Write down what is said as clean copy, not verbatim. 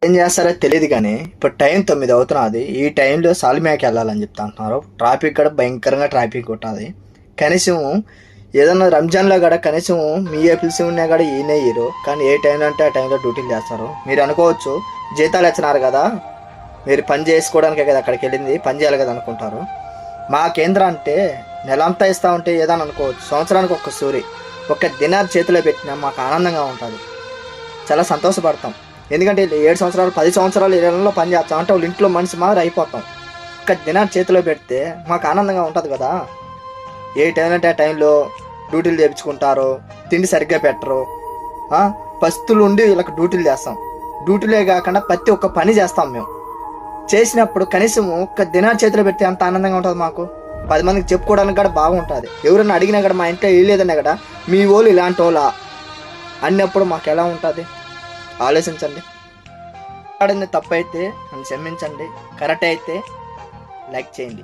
ఏం చేస్తారో తెలియదు కానీ ఇప్పుడు టైం 9 అవుతున్నది. ఈ టైంలో సాల్మియాకి వెళ్ళాలని చెప్తా అంటున్నారు. ట్రాఫిక్ కూడా భయంకరంగా ట్రాఫిక్ ఉంటుంది. కనీసం ఏదన్నా రంజాన్లో కూడా కనీసం మీ పిలిచి ఉన్నా కూడా ఈయనయ్యారు. కానీ ఏ టైంలో అంటే ఆ టైంలో డ్యూటీలు చేస్తారు. మీరు అనుకోవచ్చు జీతాలు ఇచ్చినారు కదా, మీరు పని చేసుకోవడానికే కదా అక్కడికి వెళ్ళింది, పని చేయాలి కదా అనుకుంటారు. మా కేంద్రం అంటే నెలంతా ఇస్తూ ఉంటే ఏదని అనుకోవచ్చు. సంవత్సరానికి ఒక్క సూరి ఒక్క దినార్ చేతిలో పెట్టినా మాకు ఆనందంగా ఉంటుంది, చాలా సంతోషపడతాం. ఎందుకంటే 7 సంవత్సరాలు 10 సంవత్సరాలు ఇళ్ళలో పని చేస్తాం అంటే వాళ్ళ ఇంట్లో మనిషి మాదిరి అయిపోతాం. ఒక్క దినార్ చేతిలో పెడితే మాకు ఆనందంగా ఉంటుంది కదా. ఏ టైం అంటే ఆ టైంలో డ్యూటీలు చేయించుకుంటారు, తిండి సరిగ్గా పెట్టరు. పస్తులు ఉండి వీళ్ళకి డ్యూటీలు చేస్తాం. డ్యూటీలే కాకుండా ప్రతి ఒక్క పని చేస్తాం. మేము చేసినప్పుడు కనీసం ఒక్క దినార్ చేతిలో పెడితే అంత ఆనందంగా ఉంటుంది మాకు. 10 మందికి చెప్పుకోవడానికి కూడా బాగుంటుంది. ఎవరైనా అడిగినా కూడా మా ఇంట్లో వెళ్ళేదన్నా కూడా మీ వాళ్ళు ఇలాంటి వాళ్ళ అన్నప్పుడు మాకు ఎలా ఉంటుంది ఆలోచించండి. ఆడింది తప్పైతే నన్ను క్షమించండి, కరెక్ట్ అయితే లైక్ చేయండి.